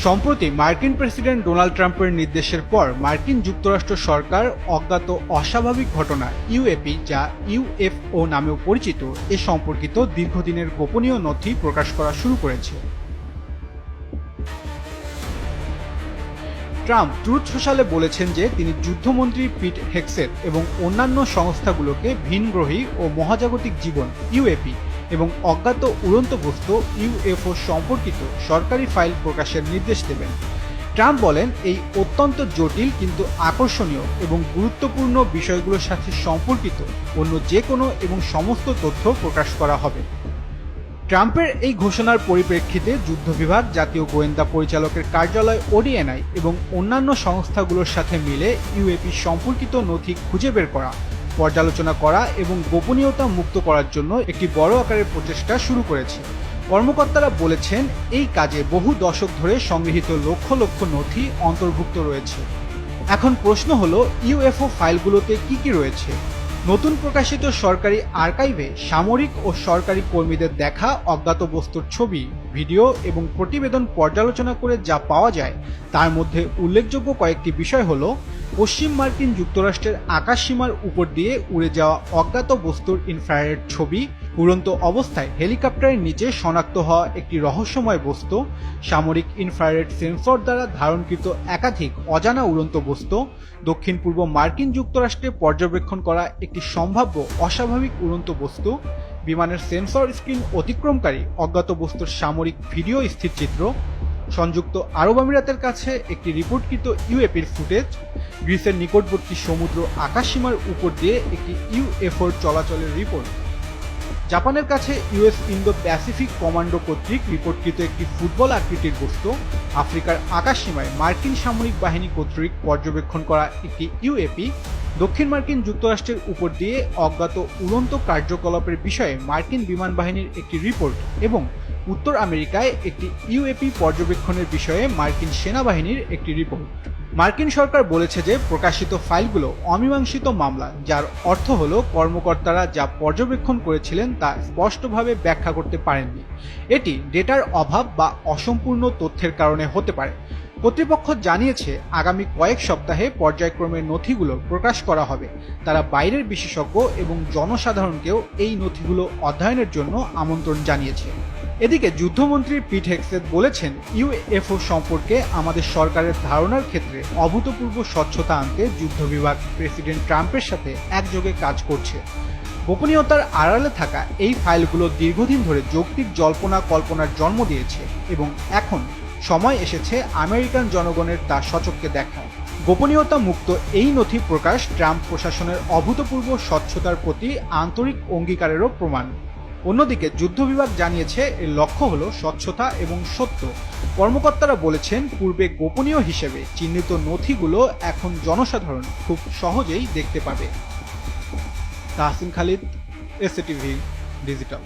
সম্প্রতি মার্কিন president Donald ট্রাম্পের নির্দেশের পর মার্কিন যুক্তরাষ্ট্র সরকার অজ্ঞাত অস্বাভাবিক ঘটনা ইউএপি, যা ইউএফও নামেও পরিচিত, এ সম্পর্কিত দীর্ঘদিনের গোপনীয় নথি প্রকাশ করা শুরু করেছে। ট্রাম্প ট্রুথ সোশ্যালে বলেছেন যে তিনি যুদ্ধমন্ত্রী পিট হেগসেট এবং অন্যান্য সংস্থাগুলোকে ভিনগ্রহী ও মহাজাগতিক জীবন ইউএপি এবং অজ্ঞাত উড়ন্ত বস্তু ইউএফও সম্পর্কিত সরকারি ফাইল প্রকাশের নির্দেশ দেবেন। ট্রাম্প বলেন, এই অত্যন্ত জটিল কিন্তু আকর্ষণীয় এবং গুরুত্বপূর্ণ বিষয়গুলোর সাথে সম্পর্কিত অন্য যে কোনো এবং সমস্ত তথ্য প্রকাশ করা হবে। ট্রাম্পের এই ঘোষণার পরিপ্রেক্ষিতে যুদ্ধ বিভাগ, জাতীয় গোয়েন্দা পরিচালকের কার্যালয় ওডিএনআই এবং অন্যান্য সংস্থাগুলোর সাথে মিলে ইউএপি সম্পর্কিত নথি খুঁজে বের করা, পর্যালোচনা করা এবং গোপনীয়তা মুক্ত করার জন্য একটি বড় আকারের প্রচেষ্টা শুরু করেছে। কর্মকর্তারা বলেছেন, এই কাজে বহু দশক ধরে সংগৃহীত লক্ষ লক্ষ নথি অন্তর্ভুক্ত রয়েছে। এখন প্রশ্ন হলো, ইউএফও ফাইলগুলোতে কি কি রয়েছে? নতুন প্রকাশিত সরকারি আর্কাইভে সামরিক ও সরকারি কর্মীদের দেখা অজ্ঞাত বস্তুর ছবি, ভিডিও এবং প্রতিবেদন পর্যালোচনা করে যা পাওয়া যায় তার মধ্যে উল্লেখযোগ্য কয়েকটি বিষয় হলো, পশ্চিম মার্কিন যুক্তরাষ্ট্রের আকাশসীমার উপর দিয়ে উড়ে যাওয়া অজ্ঞাত বস্তুর ইনফ্রারেড ছবি, উড়ন্ত অবস্থায় হেলিকপ্টারের নিচে শনাক্ত হওয়া একটি রহস্যময় বস্তু, সামরিক ইনফ্রারেড সেন্সর দ্বারা ধারণকৃত একাধিক অজানা উড়ন্ত বস্তু, দক্ষিণ পূর্ব মার্কিন যুক্তরাষ্ট্রে পর্যবেক্ষণ করা একটি সম্ভাব্য অস্বাভাবিক উড়ন্ত বস্তু, বিমানের সেন্সর স্ক্রিন অতিক্রমকারী অজ্ঞাত বস্তুর সামরিক ভিডিও স্থিরচিত্র, সংযুক্ত আরব আমিরাতের কাছে একটি রিপোর্টকৃত ইউএপির ফুটেজ, গ্রিসের নিকটবর্তী সমুদ্র আকাশসীমার উপর দিয়ে একটি ইউএফওর চলাচলের রিপোর্ট, জাপানের কাছে ইউএস ইন্দো প্যাসিফিক কমান্ডো কর্তৃক রিপোর্টকৃত একটি ফুটবল আকৃতির বস্তু, আফ্রিকার আকাশসীমায় মার্কিন সামরিক বাহিনী কর্তৃক পর্যবেক্ষণ করা একটি ইউএপি, দক্ষিণ মার্কিন যুক্তরাষ্ট্রের উপর দিয়ে অজ্ঞাত উড়ন্ত কার্যকলাপের বিষয়ে মার্কিন বিমান বাহিনীর একটি রিপোর্ট এবং উত্তর আমেরিকায় একটি ইউএপি পর্যবেক্ষণের বিষয়ে মার্কিন সেনাবাহিনীর একটি রিপোর্ট। মার্কিন সরকার বলেছে যে প্রকাশিত ফাইলগুলো অমীমাংসিত মামলা, যার অর্থ হলো কর্মকর্তারা যা পর্যবেক্ষণ করেছিলেন তা স্পষ্টভাবে ব্যাখ্যা করতে পারেননি। এটি ডেটার অভাব বা অসম্পূর্ণ তথ্যের কারণে হতে পারে। কর্তৃপক্ষ জানিয়েছে, আগামী কয়েক সপ্তাহে পর্যায়ক্রমে নথিগুলো প্রকাশ করা হবে। তারা বাইরের বিশেষজ্ঞ এবং জনসাধারণকেও এই নথিগুলো অধ্যয়নের জন্য আমন্ত্রণ জানিয়েছে। এদিকে যুদ্ধমন্ত্রী পিট হেগসেট বলেছেন, ইউএফও সম্পর্কে আমাদের সরকারের ধারণার ক্ষেত্রে অভূতপূর্ব স্বচ্ছতা আনতে যুদ্ধ বিভাগ প্রেসিডেন্ট ট্রাম্পের সাথে একযোগে কাজ করছে। গোপনীয়তার আড়ালে থাকা এই ফাইলগুলো দীর্ঘদিন ধরে যৌক্তিক জল্পনা কল্পনার জন্ম দিয়েছে এবং এখন সময় এসেছে আমেরিকান জনগণের তা সচক্ষে দেখা। গোপনীয়তা মুক্ত এই নথি প্রকাশ ট্রাম্প প্রশাসনের অভূতপূর্ব স্বচ্ছতার প্রতি আন্তরিক অঙ্গীকারেরও প্রমাণ। অন্যদিকে যুদ্ধ বিভাগ জানিয়েছে, এর লক্ষ্য হলো স্বচ্ছতা এবং সত্য। কর্মকর্তারা বলেছেন, পূর্বে গোপনীয় হিসেবে চিহ্নিত নথিগুলো এখন জনসাধারণ খুব সহজেই দেখতে পাবে। Tahsin Khalid, SATV digital.